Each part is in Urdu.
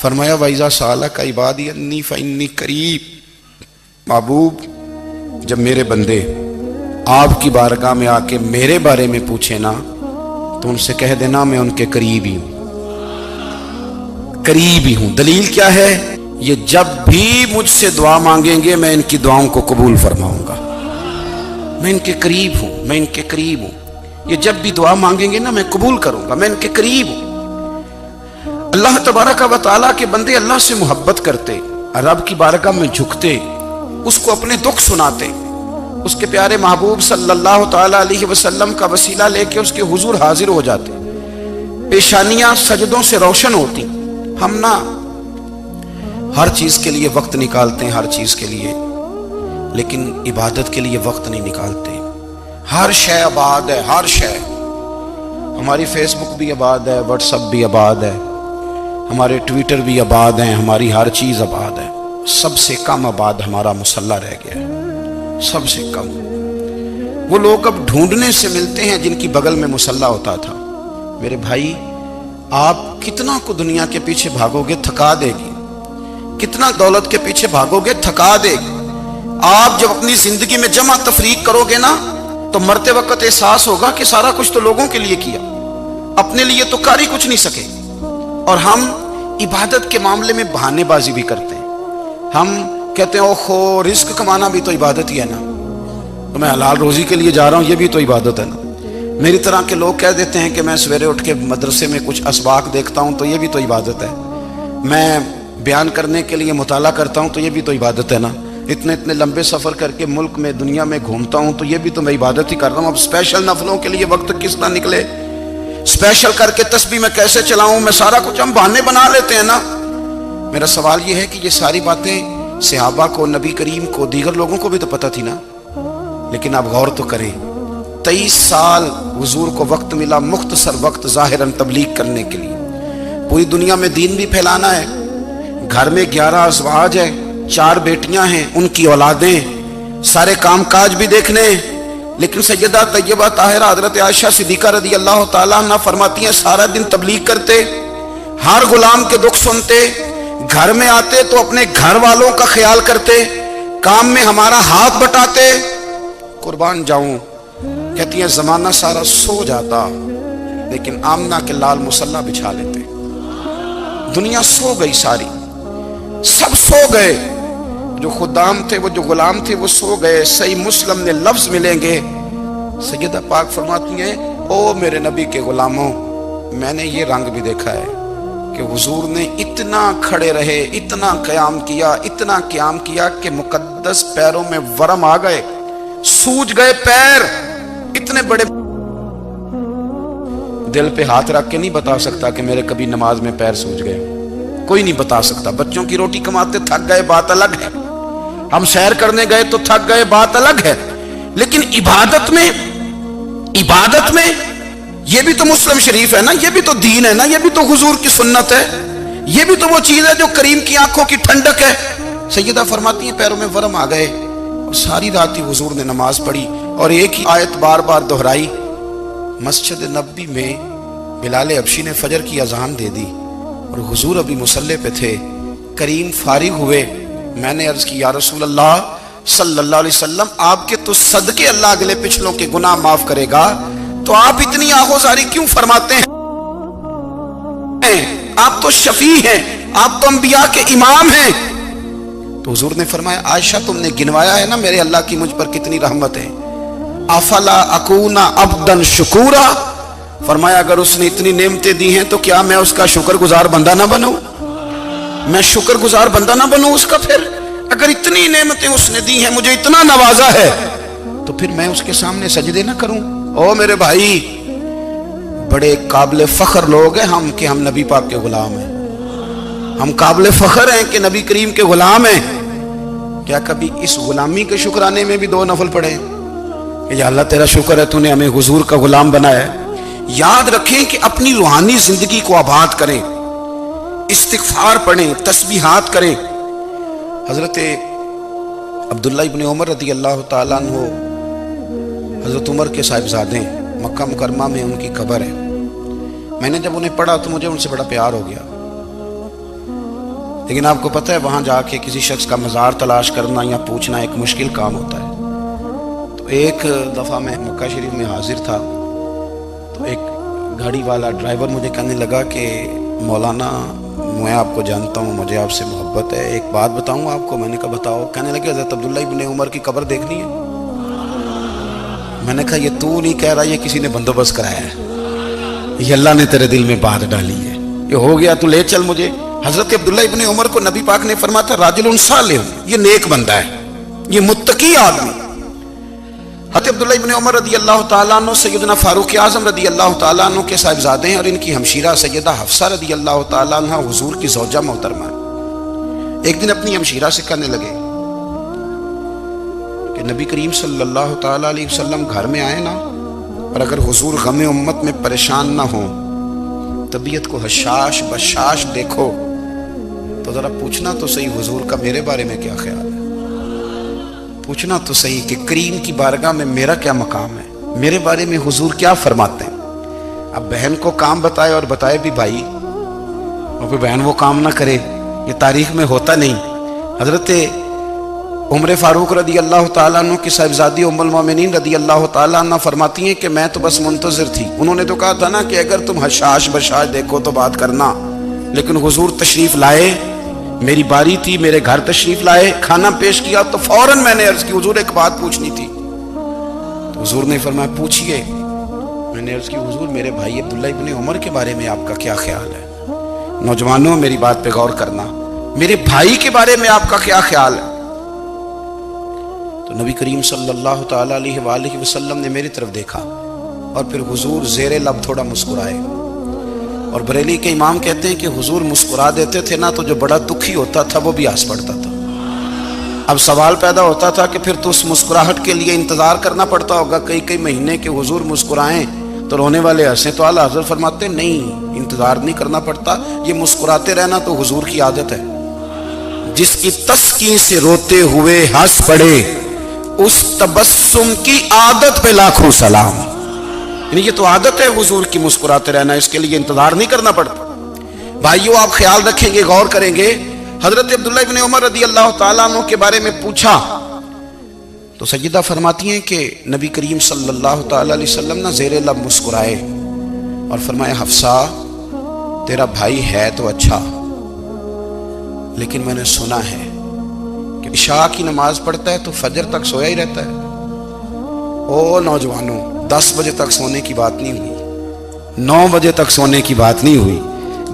فرمایا وَإِذَا سَأَلَكَ عِبَادِي أَنِّي فَإِنِّي قَرِيبٌ، محبوب جب میرے بندے آپ کی بارگاہ میں آ کے میرے بارے میں پوچھے نا تو ان سے کہہ دینا میں ان کے قریب ہی ہوں، قریب ہی ہوں۔ دلیل کیا ہے؟ یہ جب بھی مجھ سے دعا مانگیں گے میں ان کی دعاؤں کو قبول فرماؤں گا، میں ان کے قریب ہوں، میں ان کے قریب ہوں۔ یہ جب بھی دعا مانگیں گے نا میں قبول کروں گا، میں ان کے قریب ہوں۔ اللہ تبارک و تعالیٰ کے بندے اللہ سے محبت کرتے، رب کی بارگاہ میں جھکتے، اس کو اپنے دکھ سناتے، اس کے پیارے محبوب صلی اللہ تعالیٰ علیہ وسلم کا وسیلہ لے کے اس کے حضور حاضر ہو جاتے، پیشانیاں سجدوں سے روشن ہوتی۔ ہم نا ہر چیز کے لیے وقت نکالتے ہیں، ہر چیز کے لیے، لیکن عبادت کے لیے وقت نہیں نکالتے۔ ہر شے آباد ہے، ہر شے، ہماری فیس بک بھی آباد ہے، واٹس ایپ بھی آباد ہے، ہمارے ٹویٹر بھی آباد ہیں، ہماری ہر چیز آباد ہے۔ سب سے کم آباد ہمارا مصلی رہ گیا ہے، سب سے کم۔ وہ لوگ اب ڈھونڈنے سے ملتے ہیں جن کی بغل میں مصلی ہوتا تھا۔ میرے بھائی، آپ کتنا کو دنیا کے پیچھے بھاگو گے تھکا دے گی، کتنا دولت کے پیچھے بھاگو گے تھکا دے گی۔ آپ جب اپنی زندگی میں جمع تفریق کرو گے نا تو مرتے وقت احساس ہوگا کہ سارا کچھ تو لوگوں کے لیے کیا، اپنے لیے تو کر ہی کچھ نہیں سکے۔ اور ہم عبادت کے معاملے میں بہانے بازی بھی کرتے ہیں۔ ہم کہتے ہیں اوہو رزق کمانا بھی تو عبادت ہی ہے نا، تو میں حلال روزی کے لیے جا رہا ہوں، یہ بھی تو عبادت ہے نا۔ میری طرح کے لوگ کہہ دیتے ہیں کہ میں سویرے اٹھ کے مدرسے میں کچھ اسباق دیکھتا ہوں تو یہ بھی تو عبادت ہے، میں بیان کرنے کے لیے مطالعہ کرتا ہوں تو یہ بھی تو عبادت ہے نا، اتنے لمبے سفر کر کے ملک میں دنیا میں گھومتا ہوں تو یہ بھی تو میں عبادت ہی کر رہا ہوں۔ اب اسپیشل نفلوں کے لیے وقت کس طرح نکلے، اسپیشل کر کے تسبیح میں کیسے چلاؤں، میں سارا کچھ ہم بہانے بنا لیتے ہیں نا۔ میرا سوال یہ ہے کہ یہ ساری باتیں صحابہ کو، نبی کریم کو، دیگر لوگوں کو بھی تو پتہ تھی نا، لیکن آپ غور تو کریں، 23 سال حضور کو وقت ملا، مختصر وقت ظاہراً تبلیغ کرنے کے لیے، پوری دنیا میں دین بھی پھیلانا ہے۔ گھر میں 11 ازواج ہے، 4 بیٹیاں ہیں، ان کی اولادیں، سارے کام کاج بھی دیکھنے ہیں۔ لیکن سیدہ طیبہ طاہرہ حضرت عائشہ صدیقہ رضی اللہ تعالیٰ عنہ فرماتی ہیں سارا دن تبلیغ کرتے، ہر غلام کے دکھ سنتے، گھر میں آتے تو اپنے گھر والوں کا خیال کرتے، کام میں ہمارا ہاتھ بٹاتے۔ قربان جاؤں، کہتی ہیں زمانہ سارا سو جاتا لیکن آمنہ کے لال مصلی بچھا لیتے۔ دنیا سو گئی، ساری سب سو گئے، جو خدام تھے، وہ جو غلام تھے وہ سو گئے۔ صحیح مسلم نے لفظ ملیں گے، سیدہ پاک فرماتی ہیں او میرے نبی کے غلاموں، میں نے یہ رنگ بھی دیکھا ہے کہ حضور نے اتنا کھڑے رہے، اتنا قیام کیا، اتنا قیام کیا کہ مقدس پیروں میں ورم آ گئے، سوج گئے پیر، اتنے بڑے۔ دل پہ ہاتھ رکھ کے نہیں بتا سکتا کہ میرے کبھی نماز میں پیر سوج گئے، کوئی نہیں بتا سکتا۔ بچوں کی روٹی کماتے تھک گئے، بات الگ ہے، ہم سیر کرنے گئے تو تھک گئے، بات الگ ہے، لیکن عبادت میں یہ بھی تو مسلم شریف ہے نا، یہ بھی تو دین ہے نا، یہ بھی تو حضور کی سنت ہے، یہ بھی تو وہ چیز ہے جو کریم کی آنکھوں کی ٹھنڈک ہے۔ سیدہ فرماتی ہیں پیروں میں ورم آ گئے، اور ساری رات ہی حضور نے نماز پڑھی اور ایک ہی آیت بار بار دہرائی۔ مسجد نبوی میں بلال حبشی نے فجر کی اذان دے دی اور حضور ابھی مصلی پہ تھے، کریم فارغ ہوئے۔ میں نے عرض کی یا رسول اللہ صلی اللہ علیہ وسلم، آپ کے تو صدقے اللہ اگلے پچھلوں کے گناہ معاف کرے گا، تو آپ اتنی آہوزاری کیوں فرماتے ہیں؟ آپ تو شفیع ہیں، آپ تو انبیاء کے امام ہیں۔ تو حضور نے فرمایا عائشہ تم نے گنوایا ہے نا میرے اللہ کی مجھ پر کتنی رحمت ہے، افلا اکونا عبدا شکورا، فرمایا اگر اس نے اتنی نعمتیں دی ہیں تو کیا میں اس کا شکر گزار بندہ نہ بنوں، میں شکر گزار بندہ نہ بنوں اس کا؟ پھر اگر اتنی نعمتیں اس نے دی ہیں، مجھے اتنا نوازا ہے، تو پھر میں اس کے سامنے سجدے نہ کروں؟ او میرے بھائی، بڑے قابل فخر لوگ ہیں ہم کہ ہم نبی پاک کے غلام ہیں، ہم قابل فخر ہیں کہ نبی کریم کے غلام ہیں۔ کیا کبھی اس غلامی کے شکرانے میں بھی 2 نفل پڑھے کہ یا اللہ تیرا شکر ہے تو نے ہمیں حضور کا غلام بنایا ہے؟ یاد رکھیں کہ اپنی روحانی زندگی کو آباد کریں، استغفار پڑھیں، تسبیحات کریں۔ حضرت عبداللہ ابن عمر رضی اللہ تعالیٰ عنہ حضرت عمر کے صاحبزادے ہیں، مکہ مکرمہ میں ان کی قبر ہے۔ میں نے جب انہیں پڑھا تو مجھے ان سے بڑا پیار ہو گیا۔ لیکن آپ کو پتہ ہے وہاں جا کے کسی شخص کا مزار تلاش کرنا یا پوچھنا ایک مشکل کام ہوتا ہے۔ تو ایک دفعہ میں مکہ شریف میں حاضر تھا، تو ایک گاڑی والا ڈرائیور مجھے کہنے لگا کہ مولانا میں آپ کو جانتا ہوں، مجھے آپ سے محبت ہے، ایک بات بتاؤں آپ کو۔ میں نے کہا بتاؤ۔ کہنے لگے حضرت عبداللہ ابن عمر کی قبر دیکھنی ہے۔ میں نے کہا یہ تو نہیں کہہ رہا، یہ کسی نے بندوبست کرایا ہے، یہ اللہ نے تیرے دل میں بات ڈالی ہے، یہ ہو گیا تو لے چل مجھے۔ حضرت عبداللہ ابن عمر کو نبی پاک نے فرمایا تھا راجل صالح، یہ نیک بندہ ہے، یہ متقی آدمی۔ حضرت عبداللہ ابن عمر رضی اللہ تعالیٰ عنہ سیدنا فاروق اعظم رضی اللہ تعالیٰ عنہ کے صاحبزادے ہیں، اور ان کی ہمشیرہ سیدہ حفصہ رضی اللہ تعالیٰ عنہ حضور کی زوجہ محترمہ ہے۔ ایک دن اپنی ہمشیرہ سے کہنے لگے کہ نبی کریم صلی اللہ تعالیٰ علیہ وسلم گھر میں آئے نا، اور اگر حضور غم امت میں پریشان نہ ہوں، طبیعت کو حشاش بشاش دیکھو، تو ذرا پوچھنا تو صحیح حضور کا میرے بارے میں کیا خیال ہے، پوچھنا تو صحیح کہ کریم کی بارگاہ میں میرا کیا مقام ہے، میرے بارے میں حضور کیا فرماتے ہیں۔ اب بہن کو کام بتائے، اور بتائے بھی بھائی، اور پھر بہن وہ کام نہ کرے، یہ تاریخ میں ہوتا نہیں۔ حضرت عمر فاروق رضی اللہ تعالیٰ عنہ کی صاحبزادی ام المومنین رضی اللہ تعالیٰ عنہ فرماتی ہیں کہ میں تو بس منتظر تھی، انہوں نے تو کہا تھا نا کہ اگر تم حشاش بشاش دیکھو تو بات کرنا، لیکن حضور تشریف لائے، میری باری تھی، میرے گھر تشریف لائے، کھانا پیش کیا، تو فوراً میں نے عرض کی حضور ایک بات پوچھنی تھی۔ تو حضور نے فرمایا پوچھئے۔ میں نے عرض کی حضور میرے بھائی عبداللہ ابن عمر کے بارے میں آپ کا کیا خیال ہے؟ نوجوانوں میری بات پہ غور کرنا، میرے بھائی کے بارے میں آپ کا کیا خیال ہے؟ تو نبی کریم صلی اللہ تعالیٰ علیہ وآلہ وسلم نے میری طرف دیکھا، اور پھر حضور زیر لب تھوڑا مسکرائے، اور بریلی کے امام کہتے ہیں کہ حضور مسکرا دیتے تھے نا، تو جو بڑا دکھی ہوتا تھا وہ بھی ہنس پڑتا تھا۔ اب سوال پیدا ہوتا تھا کہ پھر تو اس مسکراہٹ کے لیے انتظار کرنا پڑتا ہوگا کئی مہینے کہ حضور مسکرائیں تو رونے والے ہنسیں، تو اعلیٰ حضرت فرماتے ہیں نہیں، انتظار نہیں کرنا پڑتا، یہ مسکراتے رہنا تو حضور کی عادت ہے۔ جس کی تسکین سے روتے ہوئے ہنس پڑے، اس تبسم کی عادت پہ لاکھوں سلام۔ یعنی یہ تو عادت ہے حضور کی مسکراتے رہنا، اس کے لیے انتظار نہیں کرنا پڑتا۔ بھائیو آپ خیال رکھیں گے، غور کریں گے، حضرت عبداللہ ابن عمر رضی اللہ تعالیٰ عنہ کے بارے میں پوچھا تو سیدہ فرماتی ہیں کہ نبی کریم صلی اللہ تعالیٰ علیہ وسلم نہ زیر لب مسکرائے اور فرمایا حفصہ تیرا بھائی ہے تو اچھا، لیکن میں نے سنا ہے کہ عشاء کی نماز پڑھتا ہے تو فجر تک سویا ہی رہتا ہے۔ او نوجوانوں، 10 بجے تک سونے کی بات نہیں ہوئی، 9 بجے تک سونے کی بات نہیں ہوئی،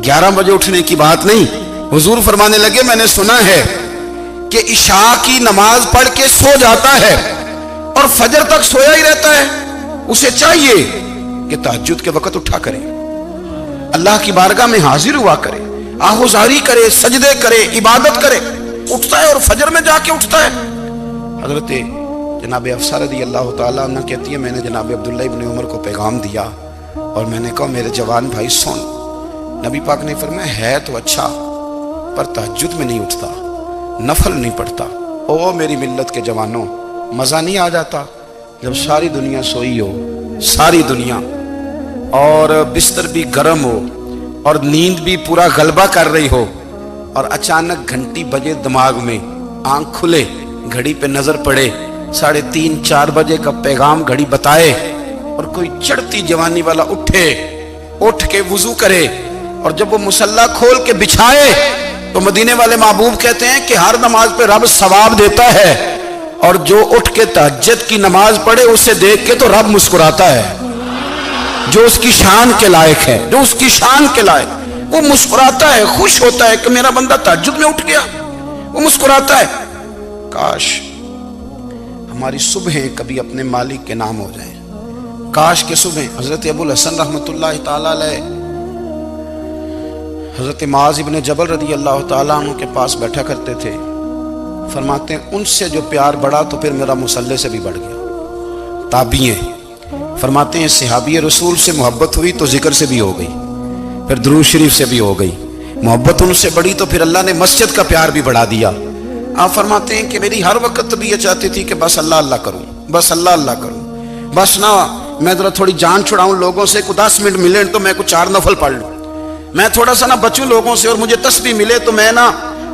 11 بجے اٹھنے کی بات نہیں۔ حضور فرمانے لگے میں نے سنا ہے کہ عشاء کی نماز پڑھ کے سو جاتا ہے اور فجر تک سویا ہی رہتا ہے، اسے چاہیے کہ تہجد کے وقت اٹھا کرے، اللہ کی بارگاہ میں حاضر ہوا کرے، آہوزاری کرے، سجدے کرے، عبادت کرے، اٹھتا ہے اور فجر میں جا کے اٹھتا ہے۔ حضرت جناب حفصہ رضی اللہ تعالیٰ عنہ کہتی ہے میں نے جناب عبداللہ ابن عمر کو پیغام دیا اور میں نے کہا میرے جوان بھائی سن، نبی پاک نے فرمایا ہے تو اچھا پر تہجد میں نہیں اٹھتا، نفل نہیں پڑھتا۔ او میری ملت کے جوانوں، مزہ نہیں آ جاتا جب ساری دنیا سوئی ہو، ساری دنیا، اور بستر بھی گرم ہو اور نیند بھی پورا غلبہ کر رہی ہو، اور اچانک گھنٹی بجے دماغ میں، آنکھ کھلے، گھڑی پہ نظر پڑے، 3:30 4 بجے کا پیغام گھڑی بتائے، اور کوئی چڑھتی جوانی والا اٹھ کے وضو کرے، اور جب وہ مصلی کھول کے بچھائے تو مدینے والے محبوب کہتے ہیں کہ ہر نماز پہ رب ثواب دیتا ہے، اور جو اٹھ کے تہجد کی نماز پڑھے اسے دیکھ کے تو رب مسکراتا ہے، جو اس کی شان کے لائق ہے، جو اس کی شان کے لائق، وہ مسکراتا ہے، خوش ہوتا ہے کہ میرا بندہ تہجد میں اٹھ گیا، وہ مسکراتا ہے۔ کاش ہماری صبحیں کبھی اپنے مالک کے نام ہو جائیں، کاش کے صبحیں۔ حضرت ابو الحسن رحمۃ اللہ تعالیٰ علیہ حضرت معاذ ابن جبل رضی اللہ تعالیٰ عنہ کے پاس بیٹھا کرتے تھے، فرماتے ہیں ان سے جو پیار بڑھا تو پھر میرا مصلی سے بھی بڑھ گیا۔ تابعی ہیں، فرماتے ہیں صحابی رسول سے محبت ہوئی تو ذکر سے بھی ہو گئی، پھر درود شریف سے بھی ہو گئی، محبت ان سے بڑھی تو پھر اللہ نے مسجد کا پیار بھی بڑھا دیا۔ آپ فرماتے ہیں کہ میری ہر وقت طبیعت چاہتی تھی کہ بس اللہ اللہ کروں، بس اللہ اللہ کروں، بس نہ میں ذرا تھوڑی جان چھڑاؤں لوگوں سے، کو 10 منٹ ملے تو میں کو 4 نفل پڑھ لوں، میں تھوڑا سا نہ بچوں لوگوں سے، اور مجھے تسبیح ملے تو میں نہ